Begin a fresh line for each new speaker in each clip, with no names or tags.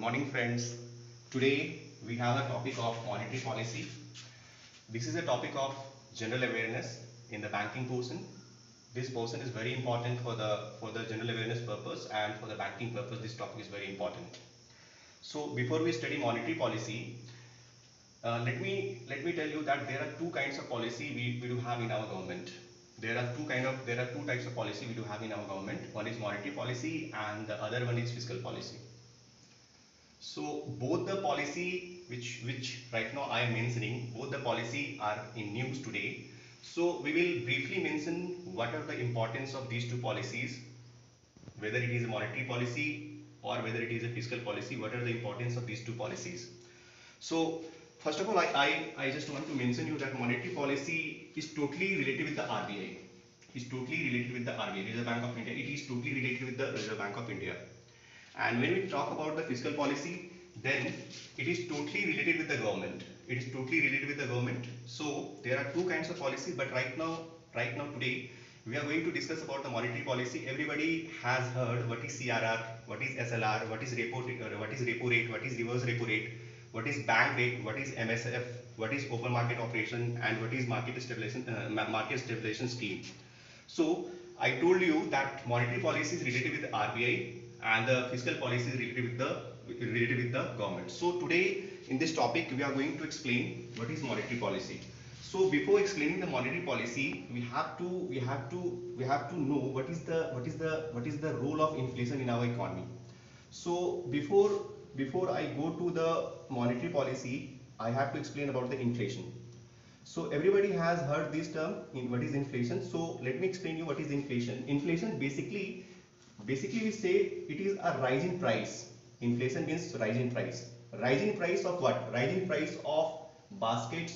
morning, friends. Today we have a topic of monetary policy. This is a topic of general awareness in the banking portion. This portion is very important for the general awareness purpose, and for the banking purpose this topic is very important. So before we study monetary policy, let me tell you that there are two kinds of policy we do have in our government. There are two types of policy we do have in our government. One is monetary policy and the other one is fiscal policy. So both the policy which right now I am mentioning, both the policy are in news today. So we will briefly mention what are the importance of these two policies, whether it is a monetary policy or whether it is a fiscal policy, what are the importance of these two policies. So first of all, I just want to mention you that monetary policy is totally related with the RBI. Is totally related with the RBI, Reserve Bank of India. It is totally related with the Reserve Bank of India. And when we talk about the fiscal policy, then it is totally related with the government. It is totally related with the government. So there are two kinds of policy, but right now today we are going to discuss about the monetary policy. Everybody has heard what is CRR, what is SLR, what is repo rate, what is reverse repo rate, what is bank rate, what is MSF, what is open market operation, and what is market stabilization scheme. So I told you that monetary policy is related with the RBI and the fiscal policy is related with the government. So today in this topic we are going to explain what is monetary policy. So before explaining the monetary policy, we have to know what is the role of inflation in our economy. So before I go to the monetary policy, I have to explain about the inflation. So everybody has heard this term in what is inflation. So let me explain you what is inflation. Inflation basically we say it is a rise in price. Inflation means rise in price. Rise in price of what? Rise in price of basket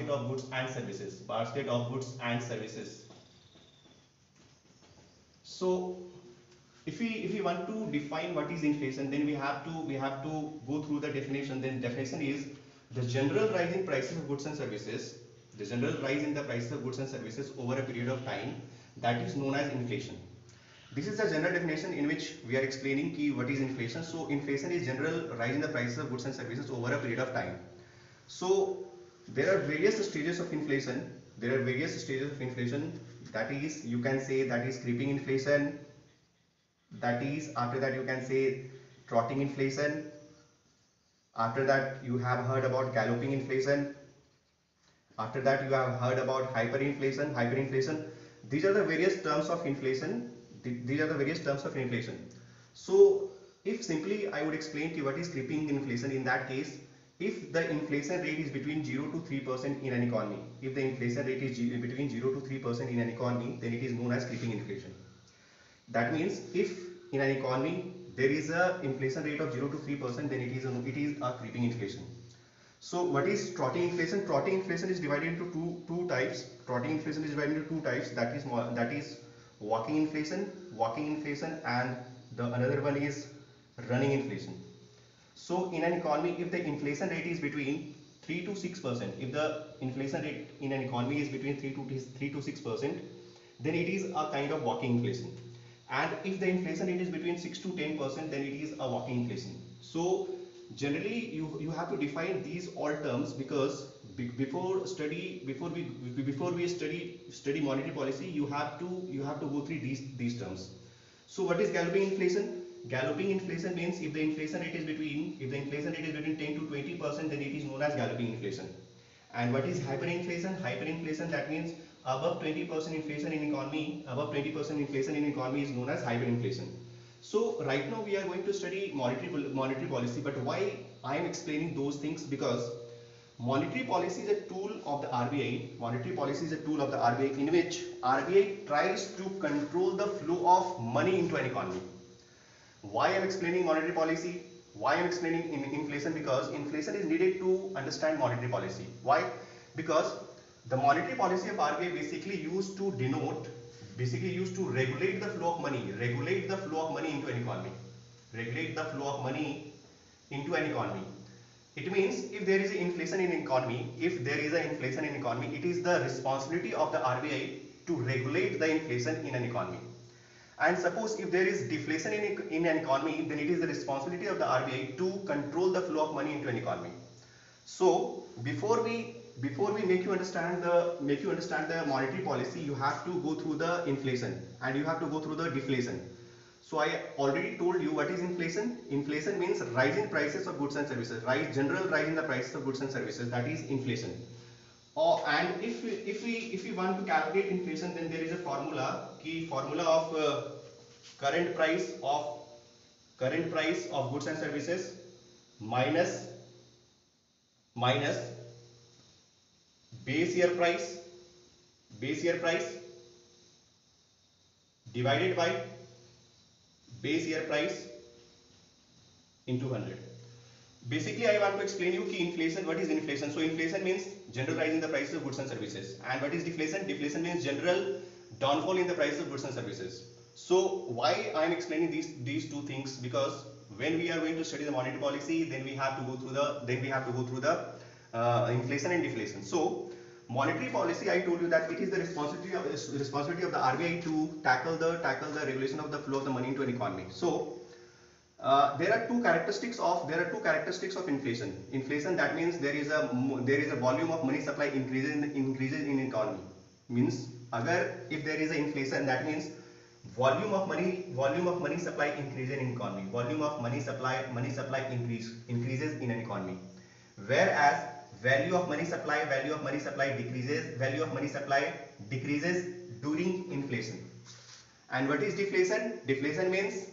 of goods and services. Basket of goods and services. So if we want to define what is inflation, then we have to go through the definition. Then definition is the general rise in prices of goods and services. The general rise in the prices of goods and services over a period of time, that is known as inflation. This is the general definition in which we are explaining what is inflation. So inflation is general rise in the prices of goods and services over a period of time. So there are various stages of inflation. That is, you can say that is creeping inflation. That is, after that you can say trotting inflation. After that you have heard about galloping inflation. After that you have heard about hyperinflation. These are the various terms of inflation. So if simply I would explain to you what is creeping inflation, in that case, if the inflation rate is between 0 to 3% in an economy, between 0 to 3% in an economy, then it is known as creeping inflation. That means if in an economy there is a inflation rate of 0 to 3%, then it is a creeping inflation. So what is trotting inflation? Trotting inflation is divided into two types. That is walking inflation, and the another one is running inflation. So in an economy, if the inflation rate is between 3 to 6%, if the inflation rate in an economy is between 3 to 6%, then it is a kind of walking inflation. And if the inflation rate is between 6 to 10%, then it is a walking inflation. So generally you have to define these all terms, because before we study monetary policy, you have to go through these terms. So what is galloping inflation? Galloping inflation means if the inflation rate is between 10 to 20%, then it is known as galloping inflation. And what is hyperinflation? Hyperinflation, that means above 20% inflation in economy, is known as hyperinflation. So right now we are going to study monetary policy, but why I am explaining those things? Because monetary policy is a tool of the RBI. In which RBI tries to control the flow of money into an economy. Why I am explaining monetary policy? Why I am explaining inflation? Because inflation is needed to understand monetary policy. Why? Because the monetary policy of RBI basically used to regulate the flow of money, into an economy. It means if there is inflation in economy, it is the responsibility of the RBI to regulate the inflation in an economy. And suppose if there is deflation in an economy, then it is the responsibility of the RBI to control the flow of money into an economy. So before we make you understand the monetary policy, you have to go through the inflation and you have to go through the deflation. So I already told you what is inflation. Inflation means rise in prices of goods and services, general rise in the prices of goods and services, that is inflation. And if we want to calculate inflation, then there is a formula, key formula of current price of goods and services minus base year price divided by base year price into 100. Basically, I want to explain you key inflation. What is inflation? So inflation means general rise in the prices of goods and services. And what is deflation? Deflation means general downfall in the price of goods and services. So why I am explaining these two things? Because when we are going to study the monetary policy, then we have to go through the inflation and deflation. So monetary policy, I told you that it is the responsibility of the RBI to tackle the regulation of the flow of the money into an economy. So there are two characteristics of inflation. Inflation, that means there is a volume of money supply increases in economy. Means if there is a inflation, that means volume of money supply increases in economy. Volume of money supply increases in an economy. Whereas value of money supply decreases during inflation. And what is deflation? Deflation means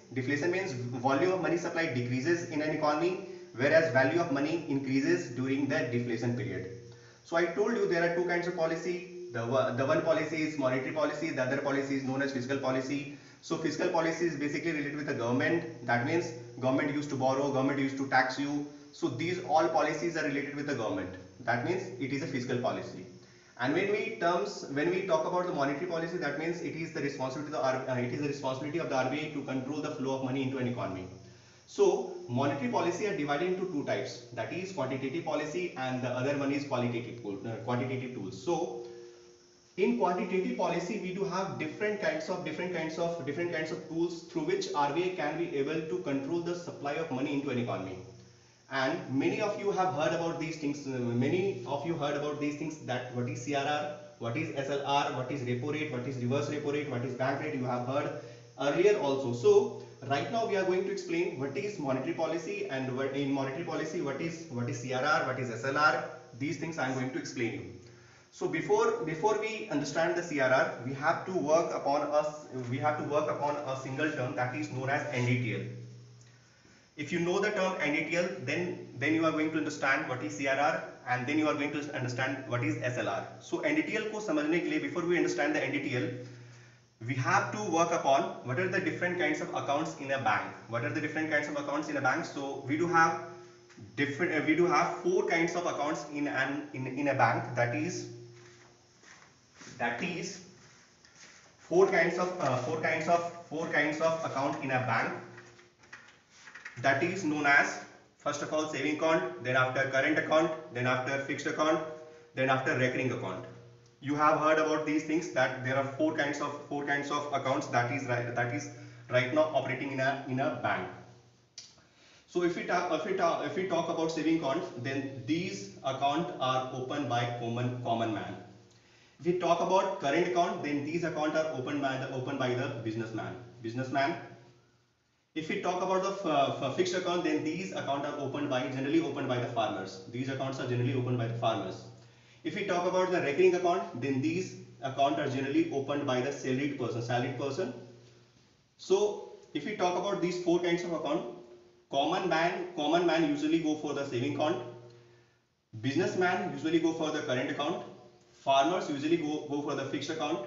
volume of money supply decreases in an economy, whereas value of money increases during the deflation period. So I told you there are two kinds of policy. The one policy is monetary policy, the other policy is known as fiscal policy. So fiscal policy is basically related with the government. That means government used to borrow, government used to tax you. So these all policies are related with the government. That means it is a fiscal policy. And when we talk about the monetary policy, that means it is the responsibility of the RBI to control the flow of money into an economy. So monetary policy are divided into two types, that is quantitative policy and the other one is qualitative tools. So in quantitative policy, we do have different kinds of tools through which RBI can be able to control the supply of money into an economy. And many of you have heard about these things. That what is CRR, what is SLR, what is repo rate, what is reverse repo rate, what is bank rate. You have heard earlier also. So right now we are going to explain what is monetary policy, and in monetary policy what is CRR, what is SLR. These things I am going to explain you. So before we understand the CRR, we have to work upon a single term, that is known as NDTL. If you know the term NDTL, then you are going to understand what is CRR, and then you are going to understand what is SLR. So NDTL को समझने के लिए, before we understand the NDTL, we have to work upon what are the different kinds of accounts in a bank. So we do have four kinds of accounts in a bank. That is four kinds of account in a bank. That is known as, first of all, saving account, then after current account, then after fixed account, then after recurring account. You have heard about these things, that there are four kinds of accounts that is right now operating in a bank. So if we talk about saving account, then these accounts are opened by common man. If we talk about current account, then these accounts are opened by the businessman. If we talk about the fixed account, then these accounts are generally opened by the farmers. These accounts are generally opened by the farmers. If we talk about the recurring account, then these accounts are generally opened by the salaried person. So if we talk about these four kinds of account, common man usually go for the saving account, businessman usually go for the current account, farmers usually go for the fixed account,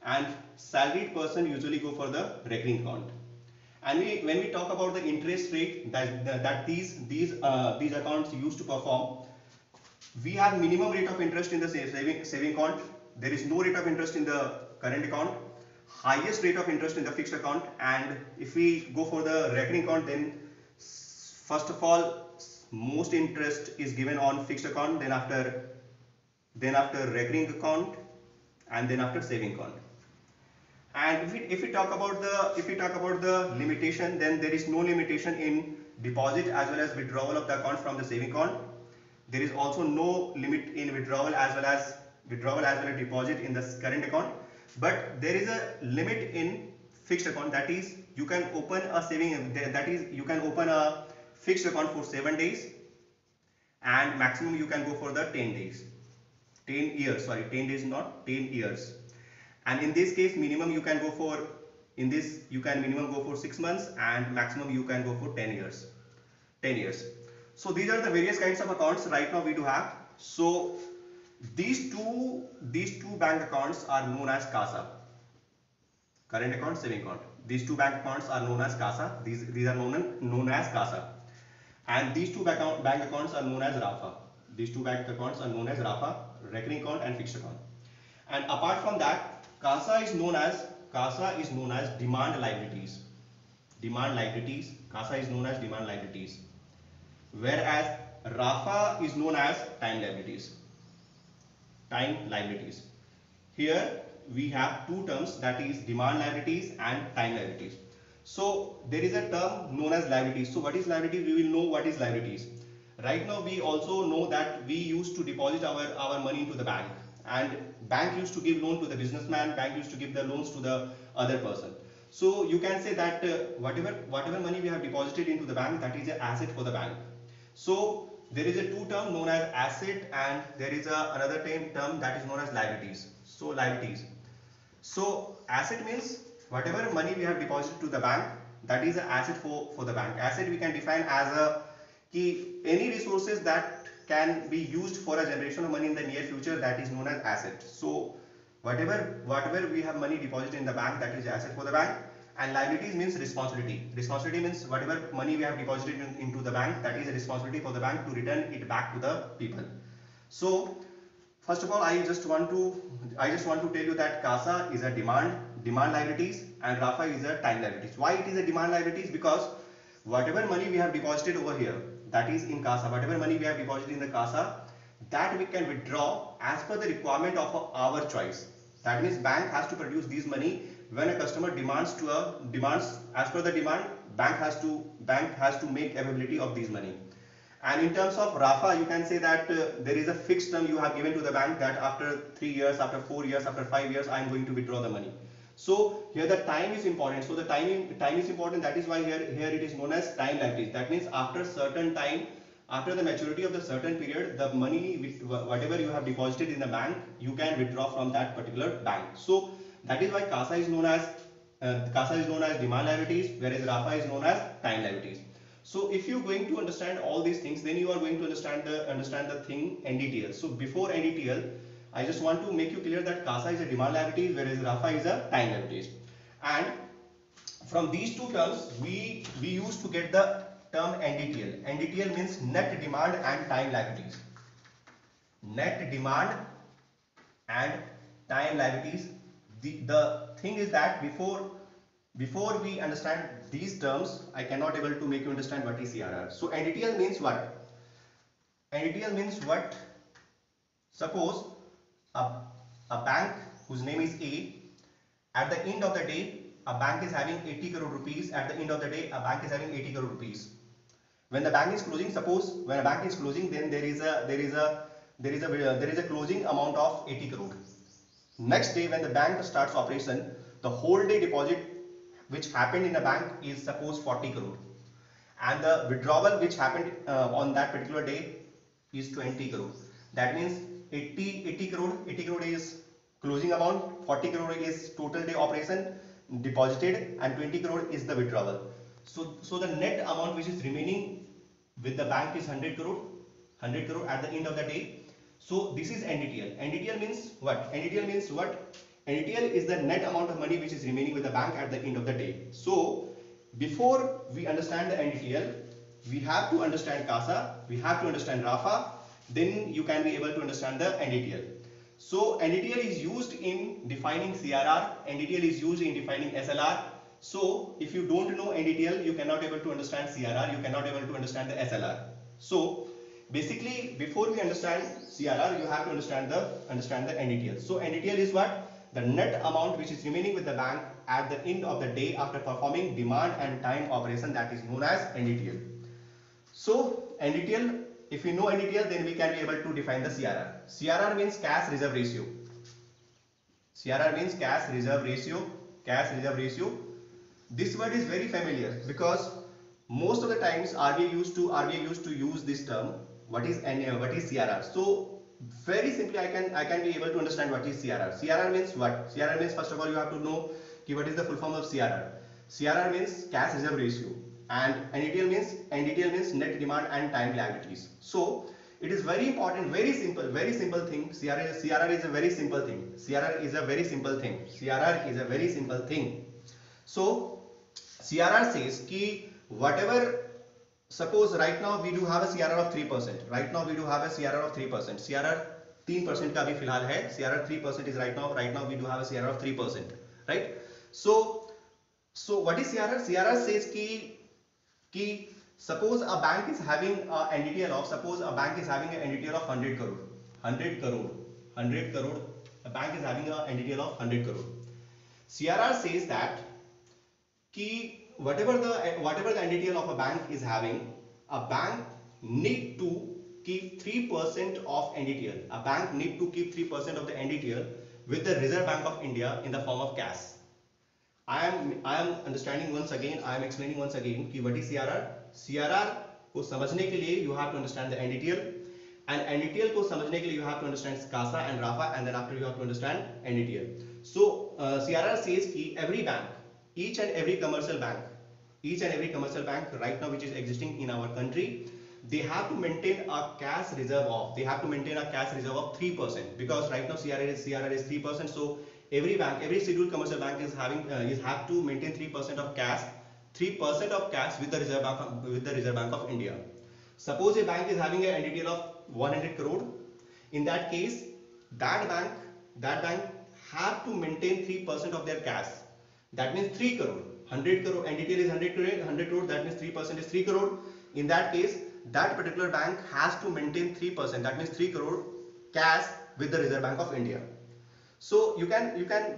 and salaried person usually go for the recurring account. And when we talk about the interest rate that these accounts used to perform, we have minimum rate of interest in the saving account. There is no rate of interest in the current account, highest rate of interest in the fixed account. And if we go for the recurring account, then first of all, most interest is given on fixed account, then after recurring account, and then after saving account. And if we talk about the limitation, then there is no limitation in deposit as well as withdrawal of the account from the saving account. There is also no limit in withdrawal as well as deposit in the current account. But there is a limit in fixed account, that is you can open a fixed account for 7 days, and maximum you can go for the 10 days. 10 years, sorry, 10 days not 10 years. And in this case minimum you can go for, minimum go for 6 months, and maximum you can go for 10 years. 10 years. So these are the various kinds of accounts right now we do have. So these two bank accounts are known as CASA. Current account, saving account. These two bank accounts are known as CASA. These are known as CASA. And these two bank accounts are known as RAFA. These two bank accounts are known as RAFA, recurring account and fixed account. And apart from that, CASA is known as demand liabilities. CASA is known as demand liabilities. Whereas RAFA is known as time liabilities. Here we have two terms, that is demand liabilities and time liabilities. So there is a term known as liabilities. So what is liabilities? We will know what is liabilities. Right now we also know that we used to deposit our money into the bank, and bank used to give loan to the businessman, bank used to give the loans to the other person. So you can say that whatever money we have deposited into the bank, that is an asset for the bank. So there is a two term known as asset, and there is another term that is known as liabilities. So liabilities. So asset means whatever money we have deposited to the bank, that is an asset for the bank. Asset we can define as any resources that can be used for a generation of money in the near future, that is known as asset. So whatever we have money deposited in the bank, that is asset for the bank. And liabilities means responsibility. Responsibility means whatever money we have deposited into the bank, that is a responsibility for the bank to return it back to the people. So first of all, I just want to tell you that CASA is a demand liabilities, and RAFA is a time liabilities. Why it is a demand liabilities? Because whatever money we have deposited over here, that is in CASA, whatever money we have deposited in the CASA, that we can withdraw as per the requirement of our choice. That means bank has to produce this money when a customer demands as per the demand. Bank has to make availability of this money. And in terms of RAFA, you can say that there is a fixed term you have given to the bank, that after 3 years, after 4 years, after 5 years, I am going to withdraw the money. So here the time is important. So the time is important. That is why here it is known as time liabilities. That means after certain time, after the maturity of the certain period, the money whatever you have deposited in the bank, you can withdraw from that particular bank. So that is why CASA is known as demand liabilities, whereas RAFA is known as time liabilities. So if you're going to understand all these things, then you are going to understand the thing NDTL. So before NDTL, I just want to make you clear that CASA is a demand liabilities, whereas RAFA is a time liabilities. And from these two terms, we used to get the term NDTL. NDTL means net demand and time liabilities. Net demand and time liabilities. The thing is that before we understand these terms, I cannot able to make you understand what is CRR. So NDTL means what? NDTL means what? Suppose a bank whose name is A, at the end of the day, a bank is having 80 crore rupees. At the end of the day, a bank is having 80 crore rupees. When the bank is closing, suppose when a bank is closing, then there is a closing amount of 80 crore. Next day, when the bank starts operation, the whole day deposit which happened in the bank is suppose 40 crore, and the withdrawal which happened on that particular day is 20 crore. That means 80 crore is closing amount, 40 crore is total day operation deposited, and 20 crore is the withdrawal. So the net amount which is remaining with the bank is 100 crore at the end of the day. So this is NDTL. NDTL means what? NDTL is the net amount of money which is remaining with the bank at the end of the day. So before we understand the NDTL, we have to understand CASA, we have to understand RAFA, then you can be able to understand the NDTL. So NDTL is used in defining CRR, NDTL is used in defining SLR. So if you don't know NDTL, you cannot able to understand CRR, you cannot able to understand the SLR. So basically, before we understand CRR, you have to understand the NDTL. So NDTL is what? the net amount which is remaining with the bank at the end of the day after performing demand and time operation, that is known as NDTL. So NDTL, if we know NDTL, then we can be able to define the CRR. CRR means cash reserve ratio. CRR means cash reserve ratio. Cash reserve ratio. This word is very familiar because most of the times RBI used to use this term. What is CRR? So very simply, I can be able to understand what is CRR. CRR means what? CRR means, first of all, you have to know what is the full form of CRR. CRR means cash reserve ratio, and NDTL means net demand and time liabilities. So it is very important, very simple thing. CRR is a very simple thing. CRR is a very simple thing. CRR is a very simple thing. So CRR says कि whatever, suppose right now we do have a CRR of 3%. Right now we do have a CRR of 3%. CRR 3% का भी फिलहाल है. CRR 3% is right now we do have a CRR of 3%. Right? So what is CRR? CRR says कि suppose a bank is having a NDTL of, suppose a bank is having an NDTL of 100 crore. 100 crore. A bank is having a NDTL of 100 crore. CRR says that कि whatever the NDTL of a bank is having, a bank need to keep 3% of NDTL. A bank need to keep 3% of the NDTL with the Reserve Bank of India in the form of cash. I am understanding once again. I am explaining once again कि what is CRR. CRR को समझने के लिए you have to understand the NDTL, and NDTL को समझने के लिए you have to understand CASA and RAFA, and then after you have to understand NDTL. So CRR says कि every bank, each and every commercial bank right now which is existing in our country, they have to maintain a cash reserve of 3%, because right now CRR is 3%. So every bank, every scheduled commercial bank is have to maintain 3% of cash with the Reserve Bank of India. Suppose a bank is having an NDTL of 100 crore. In that case, that bank have to maintain 3% of their cash. That means 3 crore. 100 crore, NDTL is 100 crore, that means 3% is 3 crore. In that case, that particular bank has to maintain 3%, that means 3 crore cash with the Reserve Bank of India. So you can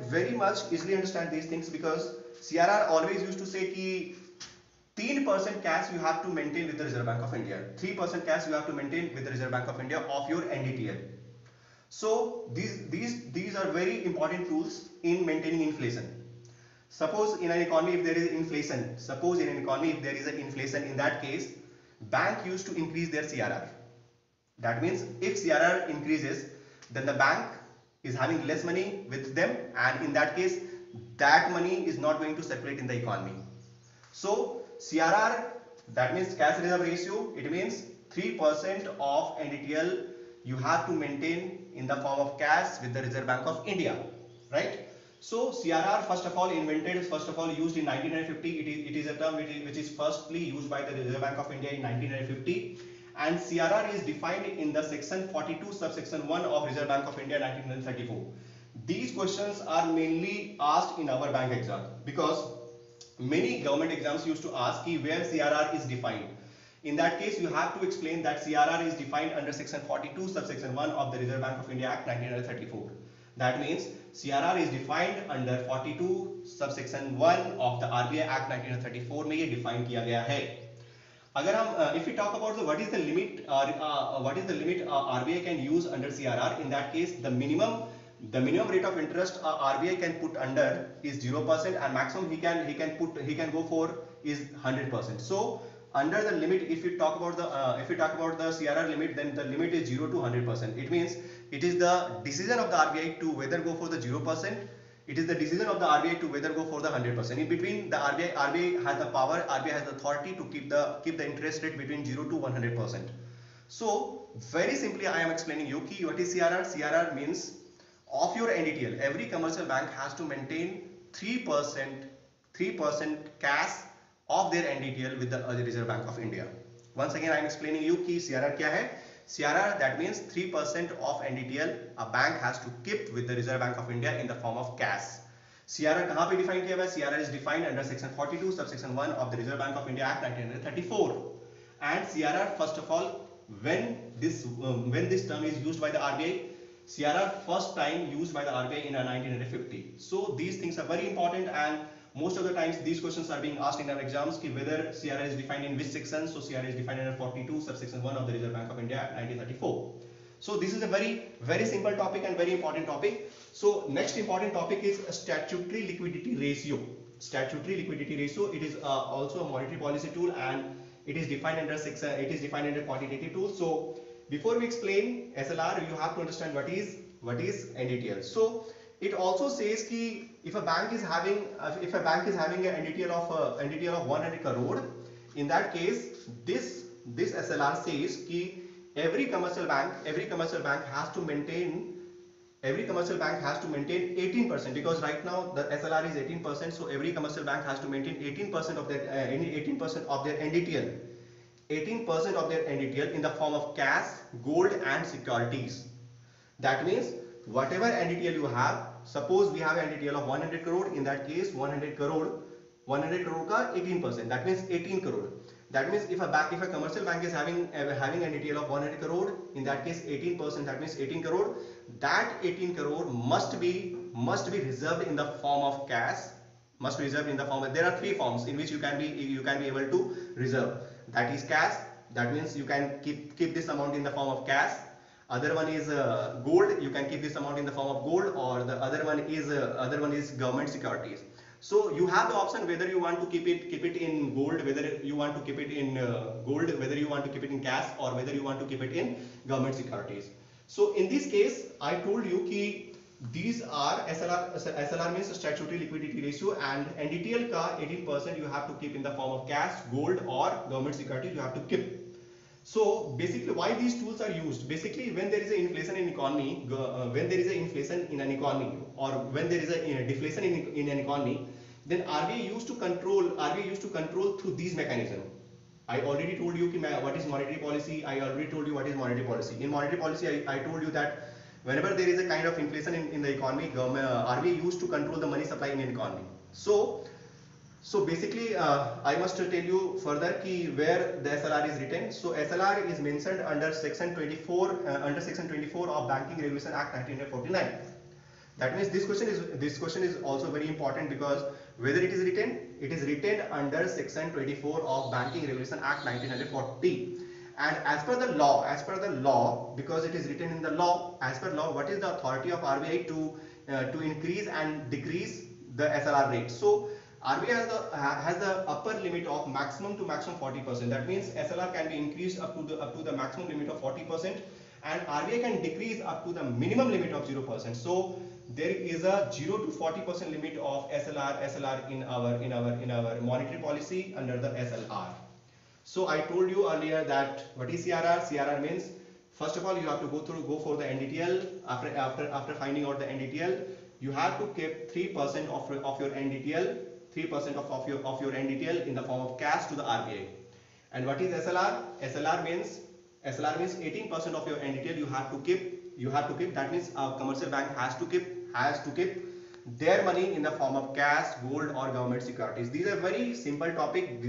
very much easily understand these things, because CRR always used to say कि 3% cash you have to maintain with the Reserve Bank of India. 3% cash you have to maintain with the Reserve Bank of India of your NDTL. So these are very important tools in maintaining inflation. Suppose in an economy if there is inflation, in that case, bank used to increase their CRR. That means if CRR increases, then the bank is having less money with them, and in that case, that money is not going to circulate in the economy. So CRR, that means cash reserve ratio, it means 3% of NDTL you have to maintain in the form of cash with the Reserve Bank of India, right? So CRR used in 1950. It is a term which is firstly used by the Reserve Bank of India in 1950, and CRR is defined in the section 42 subsection 1 of Reserve Bank of India 1934. These questions are mainly asked in our bank exam, because many government exams used to ask where CRR is defined. In that case, you have to explain that CRR is defined under section 42 subsection 1 of the Reserve Bank of India Act 1934. That means CRR is defined under 42 subsection 1 of the RBI Act 1934 में ये define किया गया है. अगर हम if we talk about what is the limit RBI can use under CRR, in that case the minimum rate of interest RBI can put under is 0%, and maximum he can go for is 100%. So under the limit, if we talk about the CRR limit, then the limit is 0 to 100%. It means it is the decision of the RBI to whether go for the 0%. It is the decision of the RBI to whether go for the 100%. In between, the RBI has the power, RBI has the authority to keep the interest rate between 0 to 100%. So very simply, I am explaining you what is CRR. CRR means of your NDTL, every commercial bank has to maintain 3% cash of their NDTL with the Reserve Bank of India. Once again, I am explaining you कि CRR क्या है. CRR, that means 3% of NDTL a bank has to keep with the Reserve Bank of India in the form of cash. CRR कहाँ पे define किया हुआ है? CRR is defined under section 42 subsection 1 of the Reserve Bank of India Act 1934. And CRR, first of all, when this term is used by the RBI, CRR first time used by the RBI in 1950. So these things are very important, and most of the times these questions are being asked in our exams ki whether CRR is defined in which section. So CRR is defined under 42 subsection 1 of the Reserve Bank of India Act 1934. So this is a very simple topic and very important topic. So next important topic is statutory liquidity ratio. Statutory liquidity ratio, it is also a monetary policy tool, and it is defined under section, it is defined under quantitative tool. So before we explain SLR, you have to understand what is NDTL. So it also says ki if a bank is having an NDTL of 100 crore, in that case this SLR says ki every commercial bank has to maintain 18%, because right now the SLR is 18%. So every commercial bank has to maintain 18% of their 18% of their NDTL, 18% of their NDTL in the form of cash, gold and securities. That means whatever NDTL you have, suppose we have an NDTL of 100 crore, in that case 100 crore ka 18%, that means 18 crore. That means if a commercial bank is having NDTL of 100 crore, in that case 18%, that means 18 crore. That 18 crore must be reserved in the form of cash. Must be reserved in the form of, there are three forms in which you can be able to reserve. That is cash, that means you can keep this amount in the form of cash. Other one is gold, you can keep this amount in the form of gold, or the other one is government securities. So you have the option whether you want to keep it in gold, whether you want to keep it in gold, whether you want to keep it in cash, or whether you want to keep it in government securities. So in this case, I told you ki these are SLR means statutory liquidity ratio, and NDTL ka 18% you have to keep in the form of cash, gold or government securities you have to keep. So basically why these tools are used, basically when there is an inflation in economy, when there is an inflation in an economy, or when there is a deflation in an economy, then RBI used to control through these mechanisms. I already told you what is monetary policy. I already told you what is monetary policy. In monetary policy, I told you that whenever there is a kind of inflation in the economy, RBI used to control the money supply in an economy. So basically, I must tell you further ki where the SLR is written. So SLR is mentioned under section 24 of Banking Regulation Act 1949. That means this question is also very important, because whether it is written under section 24 of Banking Regulation Act 1940. And as per the law, because it is written in the law, as per law, what is the authority of RBI to increase and decrease the SLR rate? So RBI has the upper limit of maximum 40%. That means SLR can be increased up to the maximum limit of 40%, and RBI can decrease up to the minimum limit of 0%. So there is a 0 to 40% limit of SLR in our monetary policy under the SLR. So I told you earlier that what is CRR? CRR means, first of all, you have to go for the NDTL. After finding out the NDTL, you have to keep 3% of your NDTL, 3% of your NDTL in the form of cash to the RBI. And what is SLR? SLR means 18% of your NDTL you have to keep. That means a commercial bank has to keep their money in the form of cash, gold or government securities. These are very simple topic.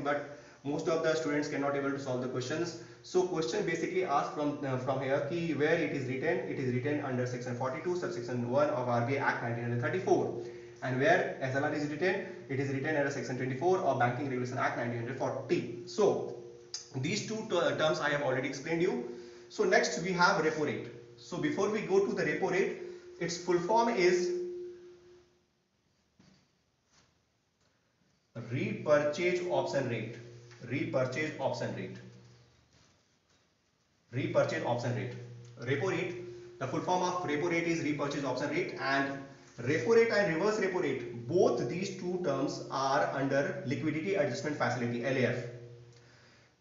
But most of the students cannot able to solve the questions. So question basically asked from here ki where it is written under section 42 subsection 1 of RBI Act 1934. And where SLR is written, it is written under section 24 of Banking Regulation Act 1940. So these two terms I have already explained you. So next we have repo rate. So before we go to the repo rate, its full form is repurchase option rate. Repurchase option rate. Repo rate, the full form of repo rate is repurchase option rate, and repo rate and reverse repo rate, both these two terms are under liquidity adjustment facility, LAF.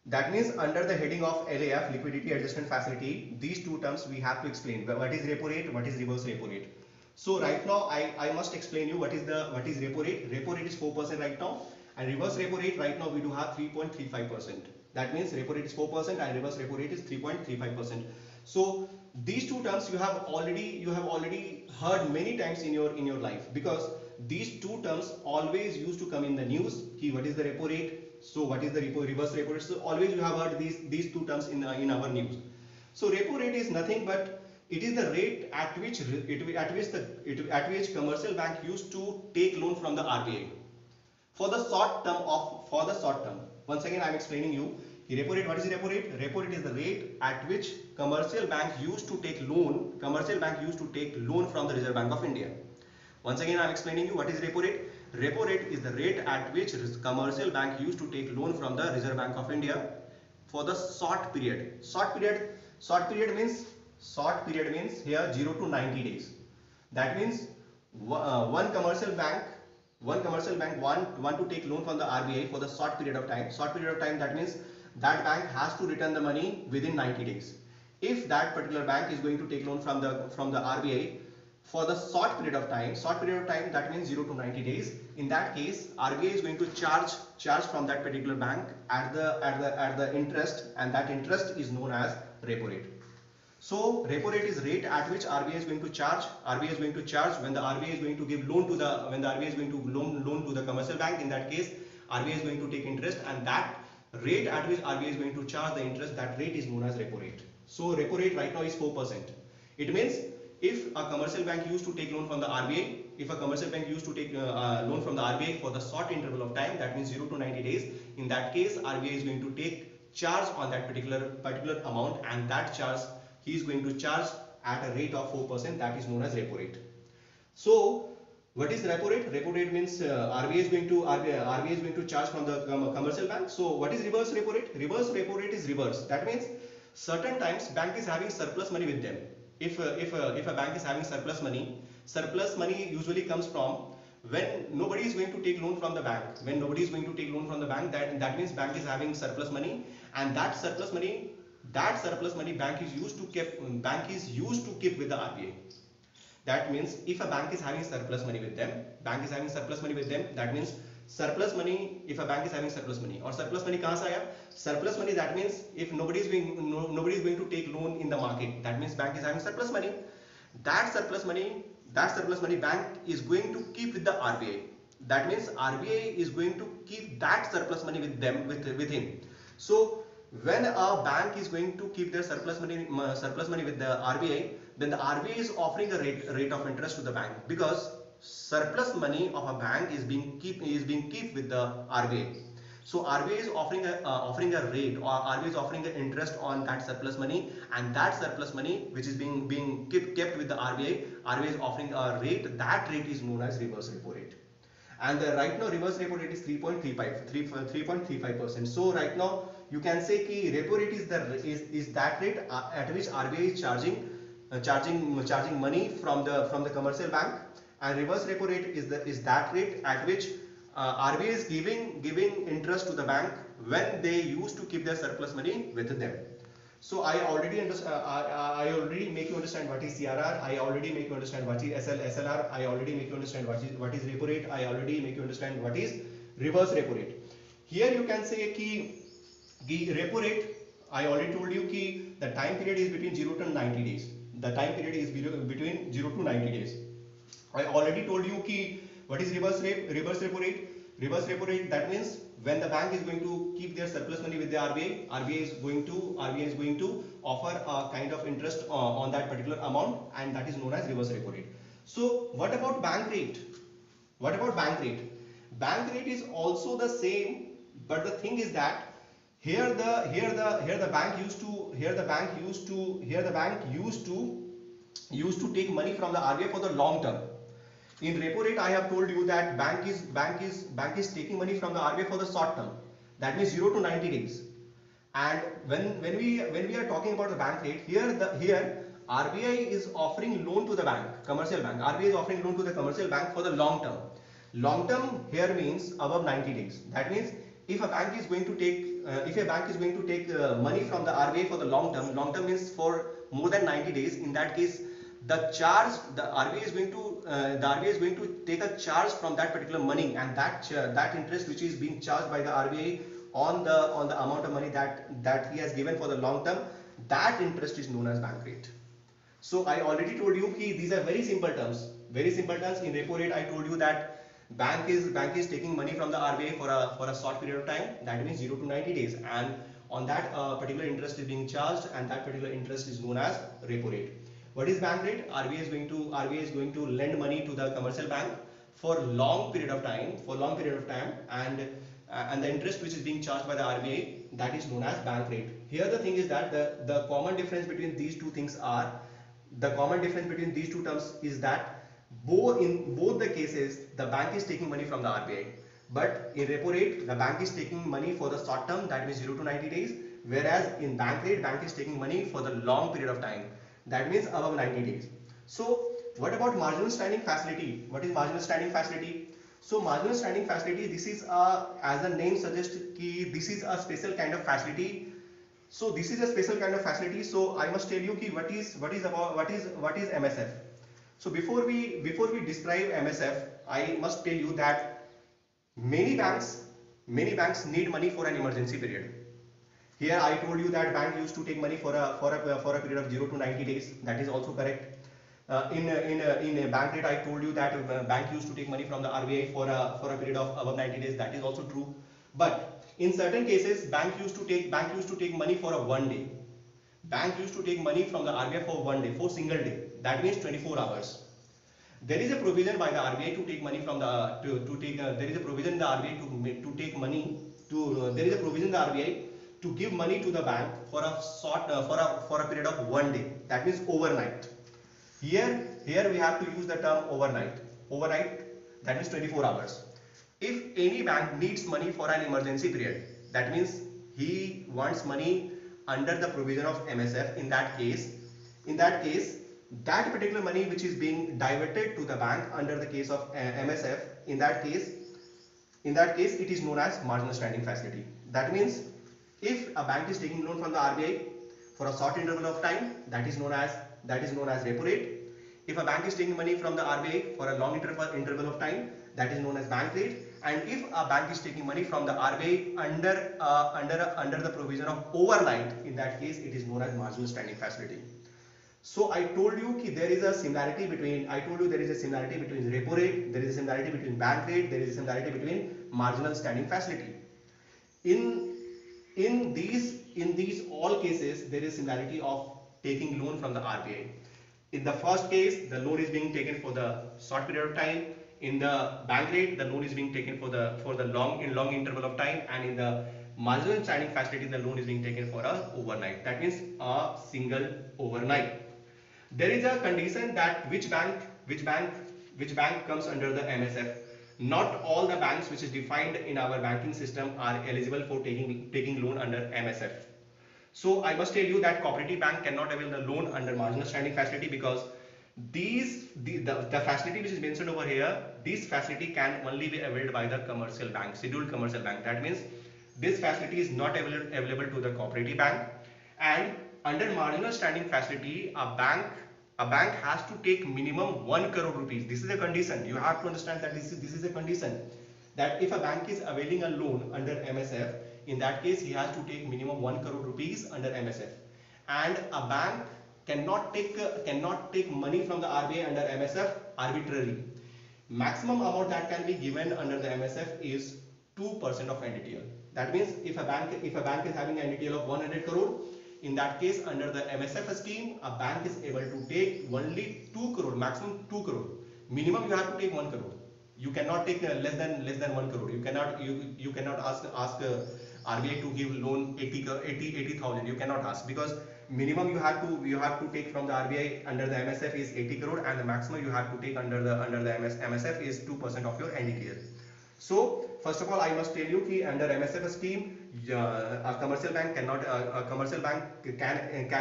That means under the heading of LAF, liquidity adjustment facility, these two terms we have to explain. What is repo rate, what is reverse repo rate? So right now I must explain you what is repo rate. Repo rate is 4% right now, and reverse repo rate right now we do have 3.35%. That means repo rate is 4% and reverse repo rate is 3.35%. So these two terms you have already heard many times in your life, because these two terms always used to come in the news. What is the repo rate? So what is the reverse repo rate? So always you have heard these two terms in our news. So repo rate is nothing but it is the rate at which at which commercial bank used to take loan from the RBI for the short term for the short term. Once again I am explaining you. Repo rate, what is repo rate? Repo rate is the rate at which commercial bank used to take loan. Commercial bank used to take loan from the Reserve Bank of India. Once again I am explaining you what is repo rate. Repo rate is the rate at which commercial bank used to take loan from the Reserve Bank of India for the short period. Short period means here 0 to 90 days. That means one commercial bank want to take loan from the RBI for the short period of time. Short period of time, that means that bank has to return the money within 90 days. If that particular bank is going to take loan from the RBI for the short period of time, that means 0 to 90 days. In that case, RBI is going to charge from that particular bank at the interest, and that interest is known as repo rate. So repo rate is rate at which RBI is going to charge. RBI is going to charge when the RBI is going to give loan to the RBI is going to loan to the commercial bank. In that case, RBI is going to take interest, and that rate at which RBI is going to charge the interest, that rate is known as repo rate. So repo rate right now is 4%. It means if a commercial bank used to take loan from the RBI, if a commercial bank used to take loan from the RBI for the short interval of time, that means 0 to 90 days, in that case RBI is going to take charge on that particular amount, and that charge he is going to charge at a rate of 4%, that is known as repo rate. So what is repo rate? Repo rate means RBI is going to charge from the commercial bank. So what is reverse repo rate? Reverse repo rate is reverse. That means certain times bank is having surplus money with them. If a bank is having surplus money usually comes from when nobody is going to take loan from the bank. When nobody is going to take loan from the bank, that means bank is having surplus money, and that surplus money bank is used to keep with the RBI. That means if a bank is having surplus money with them, that means surplus money, if a bank is having surplus money, or surplus money kahan se aaya? Surplus money, that means if nobody is going to take loan in the market, that means bank is having surplus money. That surplus money bank is going to keep with the RBI. That means RBI is going to keep that surplus money with him. So when a bank is going to keep their surplus money with the RBI, then the RBI is offering a rate of interest to the bank, because surplus money of a bank is being kept with the RBI. So RBI is offering a rate, or RBI is offering an interest on that surplus money, and that surplus money which is being kept with the RBI is offering a rate. That rate is known as reverse repo rate. And right now reverse repo rate is 3.35%. So right now you can say ki repo rate is that rate at which RBI is charging money from the commercial bank, and reverse repo rate is that rate at which RBI is giving interest to the bank when they used to keep their surplus money with them. So I already make you understand what is CRR. I already make you understand what is SLR. I already make you understand what is repo rate. I already make you understand what is reverse repo rate. Here you can say ki repo rate, I already told you ki the time period is between 0 to 90 days. The time period is between 0 to 90 days. I already told you ki what is reverse repo rate. Reverse repo rate, that means when the bank is going to keep their surplus money with the RBI, RBI is going to offer a kind of interest on that particular amount, and that is known as reverse repo rate. So what about bank rate? Bank rate is also the same, but the thing is that here the bank used to take money from the RBI for the long term. In repo rate, I have told you that bank is taking money from the RBI for the short term. That means 0 to 90 days. And when we are talking about the bank rate, here RBI is offering loan to the bank, commercial bank. RBI is offering loan to the commercial bank for the long term. Long term here means above 90 days. That means if a bank is going to take money from the RBI for the long term means for more than 90 days. In that case, the RBI is going to take a charge from that particular money, and that interest which is being charged by the RBI on the amount of money that he has given for the long term, that interest is known as bank rate. So I already told you ki these are very simple terms. In repo rate, I told you that bank is taking money from the RBI for a short period of time, that means 0 to 90 days, and on that particular interest is being charged, and that particular interest is known as repo rate. What is bank rate? RBI is going to lend money to the commercial bank for long period of time, and the interest which is being charged by the RBI, that is known as bank rate. Here the thing is that the common difference between these two things are, the common difference between these two terms is that in both the cases the bank is taking money from the RBI, but in repo rate the bank is taking money for the short term, that means 0 to 90 days, whereas in bank rate bank is taking money for the long period of time, that means above 90 days. So what about marginal standing facility? What is marginal standing facility? So marginal standing facility, this is as the name suggests, this is a special kind of facility. So this is a special kind of facility. So I must tell you what is MSF. So before we describe MSF, I must tell you that many banks need money for an emergency period. Here I told you that bank used to take money for a period of 0 to 90 days. That is also correct. In a bank rate, I told you that bank used to take money from the RBI for a period of above 90 days. That is also true. But in certain cases, bank used to take money for a 1 day. Bank used to take money from the RBI for 1 day, for single day. That means 24 hours. There is a provision by the RBI to take money from the there is a provision in the RBI to take money to there is a provision in the RBI to give money to the bank for a short for a period of 1 day. That means overnight. Here we have to use the term overnight. Overnight, that is 24 hours. If any bank needs money for an emergency period, that means he wants money under the provision of MSF. In that case, that particular money which is being diverted to the bank under the case of MSF, in that case it is known as marginal standing facility. That means if a bank is taking loan from the RBI for a short interval of time, that is known as repo rate. If a bank is taking money from the RBI for a long interval of time, that is known as bank rate. And if a bank is taking money from the RBI under the provision of overnight, in that case it is known as marginal standing facility. So I told you that there is a similarity between repo rate, there is a similarity between bank rate, there is a similarity between marginal standing facility. In these all cases, there is similarity of taking loan from the RBI. In the first case, the loan is being taken for the short period of time. In the bank rate, the loan is being taken for the long interval of time, and in the marginal standing facility, the loan is being taken for a overnight. That means a single overnight. There is a condition that which bank comes under the MSF. Not all the banks which is defined in our banking system are eligible for taking loan under MSF. So I must tell you that cooperative bank cannot avail the loan under marginal standing facility, because the facility which is mentioned over here, this facility can only be availed by the commercial bank, scheduled commercial bank. That means this facility is not available to the cooperative bank. And under marginal standing facility, a bank has to take minimum 1 crore rupees. This is a condition. You have to understand that this is a condition, that if a bank is availing a loan under MSF, in that case he has to take minimum 1 crore rupees under MSF. And a bank cannot take money from the RBI under MSF arbitrarily. Maximum amount that can be given under the MSF is 2% of NDTL. That means if a bank is having an NDTL of 100 crore, in that case under the MSF scheme, a bank is able to take only 2 crore, maximum 2 crore. Minimum you have to take 1 crore. You cannot take less than 1 crore. You cannot ask RBI to give loan 80,000. You cannot ask, because minimum you have to take from the RBI under the MSF is 80 crore, and the maximum you have to take under the MSF is 2% of your NDTL. So first of all, I must tell you that under MSF scheme, a commercial bank can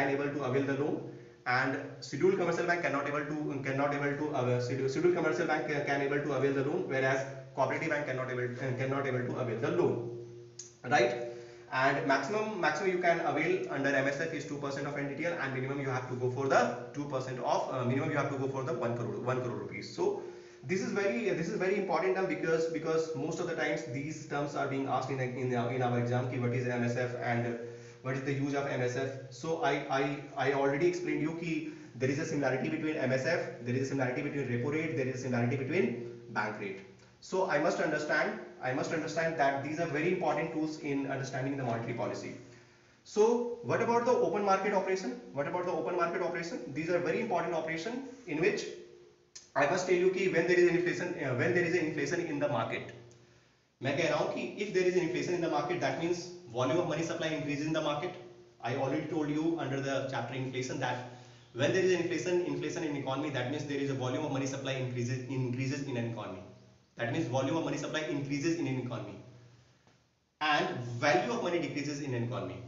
able to avail the loan, and scheduled commercial bank can able to avail the loan, whereas cooperative bank cannot able to avail the loan, right? And maximum you can avail under MSF is 2% of NDTL, and minimum you have to go for the 2% of minimum you have to go for the 1 crore rupees. So this is very important term, because most of the times these terms are being asked in our exam, what is MSF and what is the use of MSF. So I already explained you ki there is a similarity between MSF, there is a similarity between repo rate, there is a similarity between bank rate. So I must understand that these are very important tools in understanding the monetary policy. So what about the open market operation? What about the open market operation? These are very important operation in which I must tell you कि when there is an inflation in the market, मैं कह रहा हूँ कि if there is an inflation in the market, that means volume of money supply increases in the market. I already told you under the chapter inflation that when there is inflation in economy, that means there is a volume of money supply increases in an economy. That means volume of money supply increases in an economy, and value of money decreases in an economy.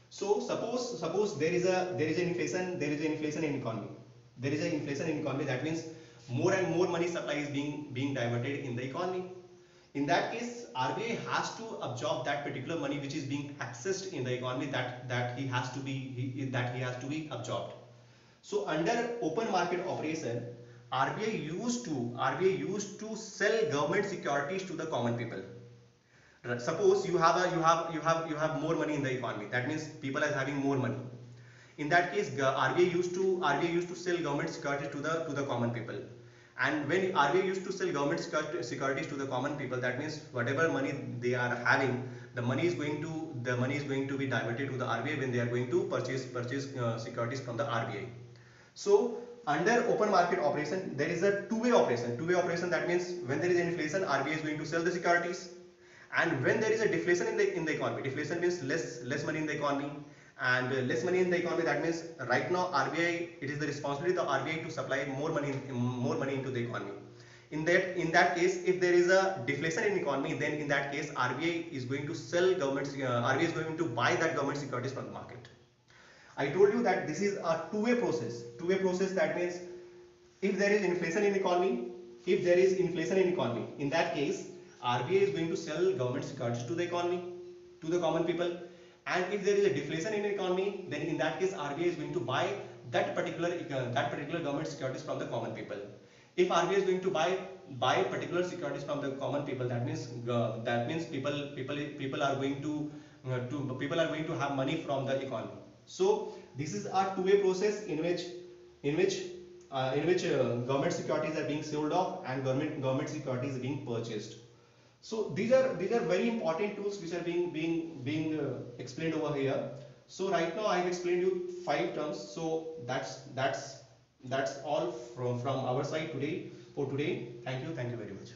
So suppose there is an inflation in economy. There is an inflation in economy. That means more and more money supply is being diverted in the economy. In that case, RBI has to absorb that particular money which is being accessed in the economy, that he has to be absorbed. So under open market operation, RBI used to sell government securities to the common people. Suppose you have more money in the economy. That means people are having more money. In that case, RBI used to sell government securities to the common people. And when RBI used to sell government securities to the common people, that means whatever money they are having, the money is going to be diverted to the RBI when they are going to purchase securities from the RBI. So under open market operation, there is a two-way operation. Two-way operation, that means when there is inflation, RBI is going to sell the securities, and when there is a deflation in the economy, deflation means less money in the economy, and less money in the economy, that means right now RBI, it is the responsibility of the RBI to supply more money into the economy. In that case, if there is a deflation in economy, then in that case RBI is going to sell RBI is going to buy that government securities from the market. I told you that this is a two-way process. Two-way process, that means if there is inflation in economy, in that case RBI is going to sell government securities to the economy, to the common people. And if there is a deflation in the economy, then in that case RBI is going to buy that particular government securities from the common people. If RBI is going to buy particular securities from the common people, that means people are going to have money from the economy. So this is a two-way process in which government securities are being sold off and government securities are being purchased. So these are very important tools which are being explained over here. So right now I have explained you 5 terms. So that's all from our side today. Thank you very much.